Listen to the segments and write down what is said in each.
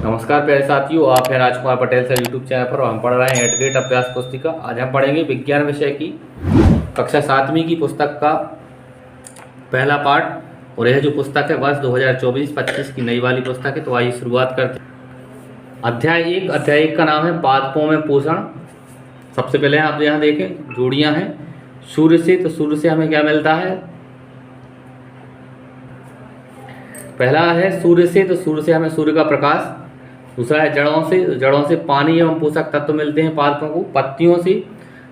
नमस्कार प्यारे साथियों, आप हैं Rajkumar Patel sir YouTube channel पर और हम पढ़ रहे हैं एडगेट अभ्यास पुस्तिका। आज हम पढ़ेंगे विज्ञान विषय की कक्षा 7वीं की पुस्तक का पहला पाठ। और यह जो पुस्तक है वर्ष 2024-25 की नई वाली पुस्तक है। तो आइए शुरुआत करते हैं। अध्याय 1 का नाम है पादपों में पोषण। सबसे पहले आप यहाँ देखें जोड़ियाँ हैं सूर्य से। तो सूर्य से हमें क्या मिलता है? पहला है सूर्य से, तो सूर्य से हमें सूर्य का प्रकाश। दूसरा है जड़ों से पानी एवं पोषक तत्व मिलते हैं पादपों को। पत्तियों से,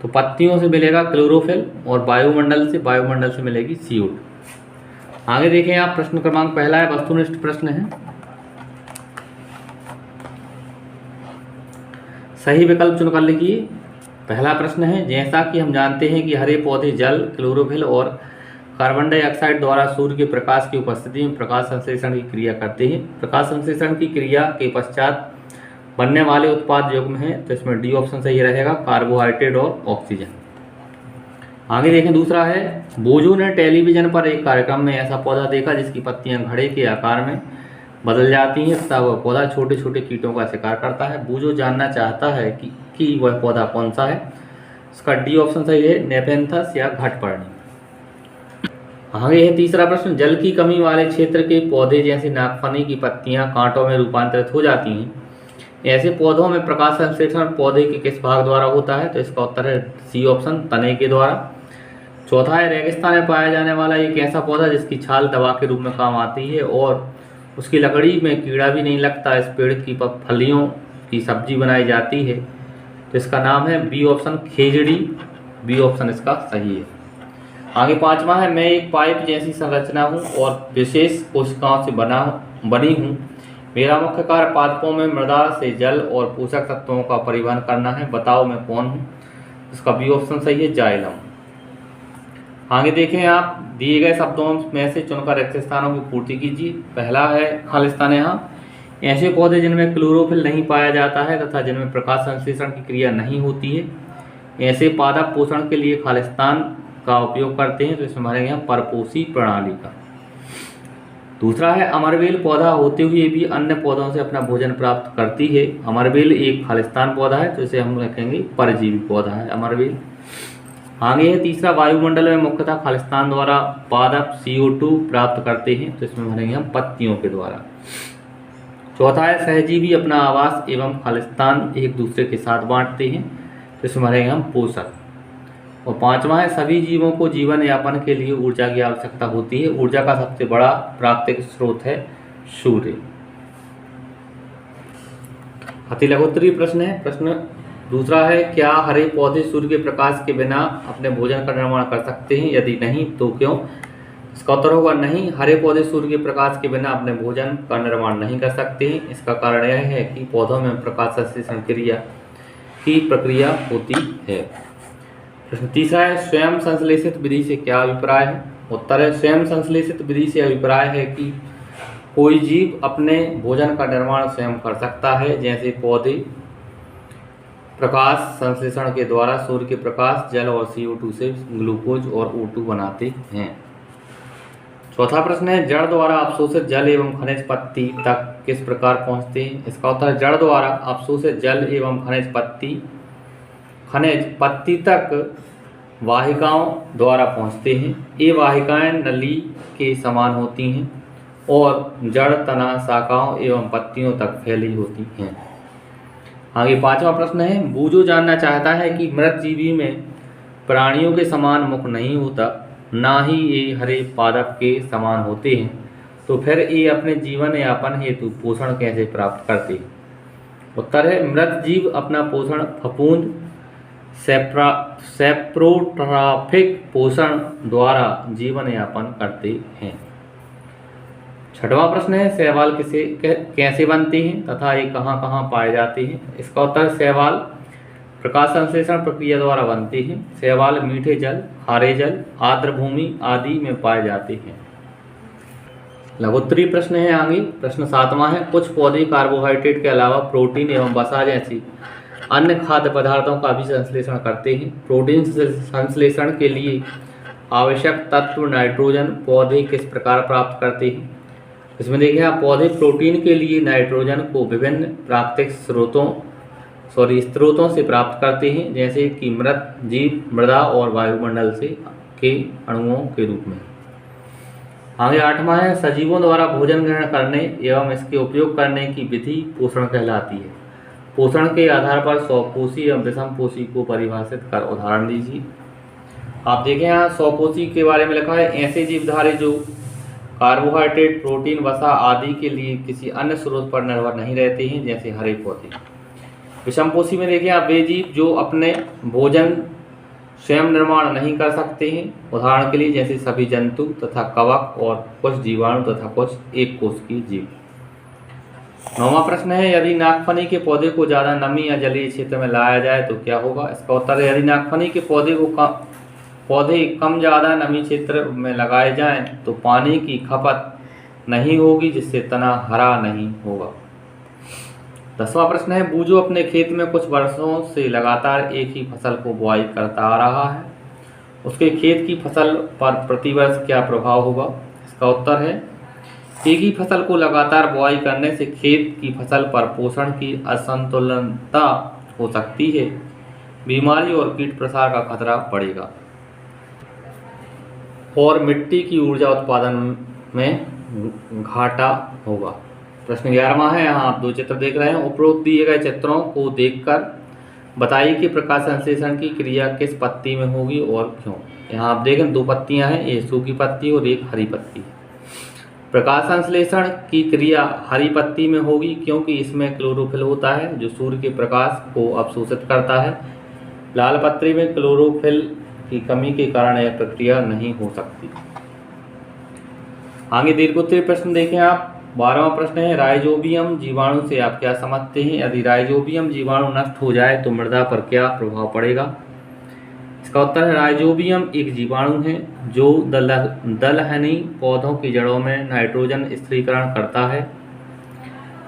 तो पत्तियों से मिलेगा क्लोरोफिल। और वायुमंडल से मिलेगी CO2। आगे देखें आप, प्रश्न क्रमांक पहला है वस्तुनिष्ठ प्रश्न है। सही विकल्प चुनकर लिखिए। पहला प्रश्न है, जैसा कि हम जानते हैं कि हरे पौधे जल, क्लोरोफिल और कार्बन डाइऑक्साइड द्वारा सूर्य के प्रकाश की उपस्थिति में प्रकाश संश्लेषण की क्रिया करते हैं। प्रकाश संश्लेषण की क्रिया के पश्चात बनने वाले उत्पाद युग्म हैं, तो इसमें डी ऑप्शन सही रहेगा, कार्बोहाइड्रेट और ऑक्सीजन। आगे देखें दूसरा है, बोजो ने टेलीविजन पर एक कार्यक्रम में ऐसा पौधा देखा जिसकी पत्तियां घड़े के आकार में बदल जाती हैं तथा वह पौधा छोटे छोटे कीटों का शिकार करता है। बोजो जानना चाहता है कि वह पौधा कौन सा है। इसका डी ऑप्शन सही है, नेपेंथस या घटपर्णी। आगे है तीसरा प्रश्न, जल की कमी वाले क्षेत्र के पौधे जैसे नागफनी की पत्तियां कांटों में रूपांतरित हो जाती हैं। ऐसे पौधों में प्रकाश संश्लेषण पौधे के किस भाग द्वारा होता है? तो इसका उत्तर है सी ऑप्शन, तने के द्वारा। चौथा है, रेगिस्तान में पाया जाने वाला एक ऐसा पौधा जिसकी छाल दवा के रूप में काम आती है और उसकी लकड़ी में कीड़ा भी नहीं लगता। इस पेड़ की फलियों की सब्जी बनाई जाती है, तो इसका नाम है बी ऑप्शन, खेजड़ी। बी ऑप्शन इसका सही है। आगे पांचवा है, मैं एक पाइप जैसी संरचना हूँ और विशेष कोशिकाओं से बनी हूँ। मेरा मुख्य कार्य पादपों में मृदा से जल और पोषक तत्वों का परिवहन करना है। बताओ मैं कौन हूँ? इसका बी ऑप्शन सही है, जाइलम। आगे देखें आप, दिए गए शब्दों में से चुनकर रिक्त स्थानों की पूर्ति कीजिए। पहला है खालिस्तान। यहाँ ऐसे पौधे जिनमें क्लोरोफिल नहीं पाया जाता है तथा जिनमें प्रकाश संश्लेषण की क्रिया नहीं होती है, ऐसे पादप पोषण के लिए खालिस्तान का उपयोग करते हैं। तो इसमें हमारे यहाँ परपोषी प्रणाली का। दूसरा है, अमरबेल पौधा होते हुए भी अन्य पौधों से अपना भोजन प्राप्त करती है। अमरबेल एक खालिस्तान पौधा है, तो इसे हम रखेंगे परजीवी पौधा है अमरबेल। आगे है तीसरा, वायुमंडल में मुख्यतः खालिस्तान द्वारा पादप CO2 प्राप्त करते हैं, तो इसमें भरेंगे हम पत्तियों के द्वारा। चौथा है, सहजीवी अपना आवास एवं खालिस्तान एक दूसरे के साथ बांटते हैं, तो इसमें भरेंगे हम पोषक। और पांचवा है, सभी जीवों को जीवन यापन के लिए ऊर्जा की आवश्यकता होती है। ऊर्जा का सबसे बड़ा प्राकृतिक स्रोत है सूर्य। अति लघुत्तरीय प्रश्न है। प्रश्न दूसरा है, क्या हरे पौधे सूर्य के प्रकाश के बिना अपने भोजन का निर्माण कर सकते हैं? यदि नहीं तो क्यों? इसका उत्तर होगा नहीं, हरे पौधे सूर्य के प्रकाश के बिना अपने भोजन का निर्माण नहीं कर सकते हैं। इसका कारण यह है कि पौधों में प्रकाश संश्लेषण क्रिया की प्रक्रिया होती है। प्रश्न तीसरा है, स्वयं संश्लेषित विधि से क्या अभिप्राय है? उत्तर है, स्वयं संश्लेषित विधि से अभिप्राय है कि कोई जीव अपने भोजन का निर्माण स्वयं कर सकता है। जैसे पौधे प्रकाश संश्लेषण के द्वारा सूर्य के प्रकाश, जल और CO2 से ग्लूकोज और O2 बनाते हैं। चौथा प्रश्न है, जड़ द्वारा अवशोषित जल एवं खनिज पत्ती तक किस प्रकार पहुंचते हैं? इसका उत्तर है, जड़ द्वारा अवशोषित जल एवं खनिज पत्ती तक वाहिकाओं द्वारा पहुंचते हैं। ये वाहिकाएं नली के समान होती हैं और जड़, तना, शाखाओं एवं पत्तियों तक फैली होती हैं। आगे पांचवा प्रश्न है, बूजो जानना चाहता है कि मृत जीवी में प्राणियों के समान मुख नहीं होता, ना ही ये हरे पादप के समान होते हैं, तो फिर ये अपने जीवन यापन हेतु पोषण कैसे प्राप्त करते हैं? उत्तर है, मृत जीव अपना पोषण फफूंद सेप्रोट्रॉफिक पोषण द्वारा जीवन यापन करते हैं। छठवां प्रश्न है, शैवाल कैसे बनते हैं तथा ये कहाँ कहाँ पाए जाते हैं? इसका उत्तर, शैवाल प्रकाश संश्लेषण प्रक्रिया द्वारा बनते हैं। शैवाल मीठे जल, खारे जल, आर्द्र भूमि आदि में पाए जाते हैं। लघुत्तरीय प्रश्न है आगे। प्रश्न सातवां है, कुछ पौधे कार्बोहाइड्रेट के अलावा प्रोटीन एवं वसा जैसी अन्य खाद्य पदार्थों का भी संश्लेषण करते हैं। प्रोटीन संश्लेषण के लिए आवश्यक तत्व नाइट्रोजन पौधे किस प्रकार प्राप्त करते हैं? इसमें देखिए आप पौधे प्रोटीन के लिए नाइट्रोजन को विभिन्न प्राकृतिक स्रोतों से प्राप्त करते हैं, जैसे कि मृत जीव, मृदा और वायुमंडल से के अणुओं के रूप में। आगे 8वां है सजीवों द्वारा भोजन ग्रहण करने एवं इसके उपयोग करने की विधि पोषण कहलाती है। पोषण के आधार पर स्वपोषी एवं विषमपोषी को परिभाषित कर उदाहरण दीजिए। आप देखें यहाँ स्वपोषी के बारे में लिखा है ऐसे जीवधारी जो कार्बोहाइड्रेट, प्रोटीन, वसा आदि के लिए किसी अन्य स्रोत पर निर्भर नहीं रहते हैं, जैसे हरे पौधे। विषमपोषी में देखिए आप वे जीव जो अपने भोजन स्वयं निर्माण नहीं कर सकते हैं, उदाहरण के लिए जैसे सभी जंतु तथा कवक और कुछ जीवाणु तथा कुछ एक कोशिकीय जीव। 9वां प्रश्न है यदि नागफनी के पौधे को ज़्यादा नमी या जलीय क्षेत्र में लाया जाए तो क्या होगा। इसका उत्तर है यदि नागफनी के पौधे कम ज़्यादा नमी क्षेत्र में लगाए जाएं तो पानी की खपत नहीं होगी, जिससे तना हरा नहीं होगा। 10वां प्रश्न है बूझो अपने खेत में कुछ वर्षों से लगातार एक ही फसल को बुआई करता आ रहा है, उसके खेत की फसल पर प्रतिवर्ष क्या प्रभाव होगा। इसका उत्तर है एक ही फसल को लगातार बुआई करने से खेत की फसल पर पोषण की असंतुलनता हो सकती है, बीमारी और कीट प्रसार का खतरा बढ़ेगा और मिट्टी की ऊर्जा उत्पादन में घाटा होगा। प्रश्न 11वां है, यहाँ आप 2 चित्र देख रहे हैं। उपरोक्त दिए गए चित्रों को देखकर बताइए कि प्रकाश संश्लेषण की क्रिया किस पत्ती में होगी और क्यों। यहाँ आप देखें 2 पत्तियाँ हैं, एक सूखी पत्ती और एक हरी पत्ती। प्रकाश संश्लेषण की क्रिया हरी पत्ती में होगी क्योंकि इसमें क्लोरोफिल होता है जो सूर्य के प्रकाश को अवशोषित करता है। लाल पत्ती में क्लोरोफिल की कमी के कारण यह प्रक्रिया नहीं हो सकती। आगे दीर्घोत्तरीय प्रश्न देखें आप। 12वां प्रश्न है राइजोबियम जीवाणु से आप क्या समझते हैं। यदि राइजोबियम जीवाणु नष्ट हो जाए तो मृदा पर क्या प्रभाव पड़ेगा। इसका उत्तर है राइजोबियम एक जीवाणु है जो दलहनी पौधों की जड़ों में नाइट्रोजन स्थिरीकरण करता है।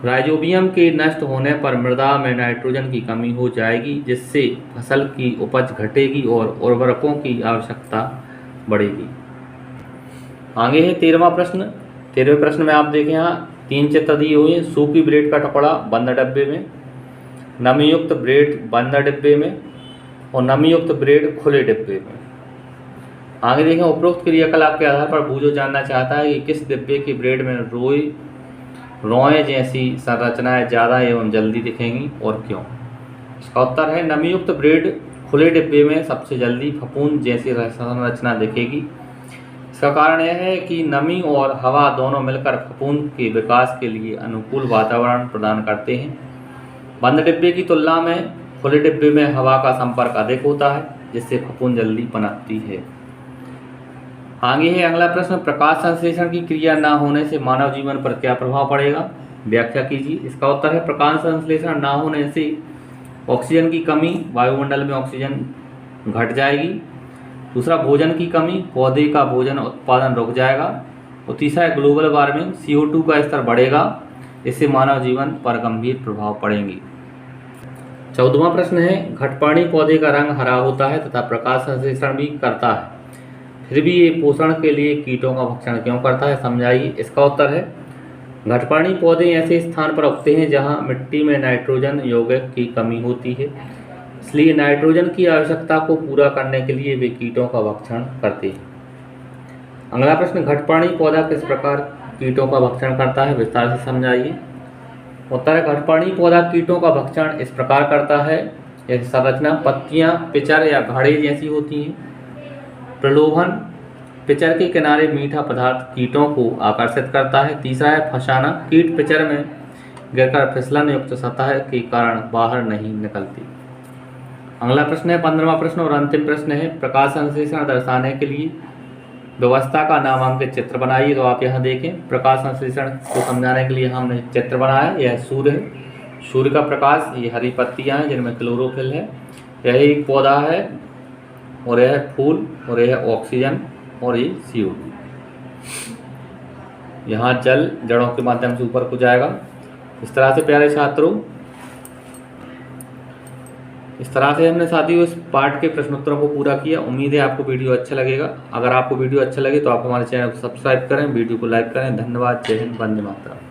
राइजोबियम के नष्ट होने पर मृदा में नाइट्रोजन की कमी हो जाएगी, जिससे फसल की उपज घटेगी और उर्वरकों की आवश्यकता बढ़ेगी। आगे है 13वां प्रश्न। 13वें प्रश्न में आप देखें यहाँ 3 चित्र दिए हुए हैं। सूखी ब्रेड का टुकड़ा बंद डिब्बे में, नमीयुक्त ब्रेड बंद डिब्बे में और नमीयुक्त ब्रेड खुले डिब्बे में। आगे देखें उपरोक्त क्रियाकलाप के आधार पर बूझो जानना चाहता है कि किस डिब्बे की ब्रेड में रोएं जैसी संरचनाएं ज़्यादा एवं जल्दी दिखेंगी और क्यों। इसका उत्तर है नमीयुक्त ब्रेड खुले डिब्बे में सबसे जल्दी फफूंद जैसी संरचना दिखेगी। इसका कारण यह है कि नमी और हवा दोनों मिलकर फफूंद के विकास के लिए अनुकूल वातावरण प्रदान करते हैं। बंद डिब्बे की तुलना में खुले डिब्बे में हवा का संपर्क अधिक होता है, जिससे फफूंद जल्दी पनपती है। आगे है अगला प्रश्न प्रकाश संश्लेषण की क्रिया न होने से मानव जीवन पर क्या प्रभाव पड़ेगा, व्याख्या कीजिए। इसका उत्तर है प्रकाश संश्लेषण न होने से ऑक्सीजन की कमी, वायुमंडल में ऑक्सीजन घट जाएगी। दूसरा भोजन की कमी, पौधे का भोजन उत्पादन रुक जाएगा। और तीसरा है ग्लोबल वार्मिंग, CO2 का स्तर बढ़ेगा, इससे मानव जीवन पर गंभीर प्रभाव पड़ेंगे। 14वां प्रश्न है घटपाणी पौधे का रंग हरा होता है तथा प्रकाश संश्लेषण भी करता है, फिर भी ये पोषण के लिए कीटों का भक्षण क्यों करता है, समझाइए। इसका उत्तर है घटपाणी पौधे ऐसे स्थान पर उगते हैं जहां मिट्टी में नाइट्रोजन यौगिक की कमी होती है, इसलिए नाइट्रोजन की आवश्यकता को पूरा करने के लिए वे कीटों का भक्षण करते हैं। अगला प्रश्न घटपाणी पौधा किस प्रकार कीटों का भक्षण करता है, विस्तार से समझाइए। उत्तर है घटपाणी पौधा कीटों का भक्षण इस प्रकार करता है, यह संरचना पत्तियां पिचर या घड़े जैसी होती हैं। प्रलोभन, पिचर के किनारे मीठा पदार्थ कीटों को आकर्षित करता है। तीसरा है फंसाना, कीट पिचर में गिरकर फिसलन युक्त सतह के कारण बाहर नहीं निकलती। अगला प्रश्न है 15वां प्रश्न और अंतिम प्रश्न है प्रकाश संश्लेषण दर्शाने के लिए व्यवस्था का नामांकित चित्र बनाइए। तो आप यहाँ देखें प्रकाश संश्लेषण को समझाने के लिए हमने चित्र बनाया। यह सूर्य है, सूर्य का प्रकाश, ये हरी पत्तियाँ हैं जिनमें क्लोरोफिल है, यह एक पौधा है और यह फूल और यह ऑक्सीजन और ये CO2। यहाँ जल जड़ों के माध्यम से ऊपर को जाएगा। इस तरह से प्यारे छात्रों इस तरह से हमने साथियों इस पार्ट के प्रश्नोत्तरों को पूरा किया। उम्मीद है आपको वीडियो अच्छा लगेगा। अगर आपको वीडियो अच्छा लगे तो आप हमारे चैनल को सब्सक्राइब करें, वीडियो को लाइक करें। धन्यवाद। जय हिंद, वंदे मातरम।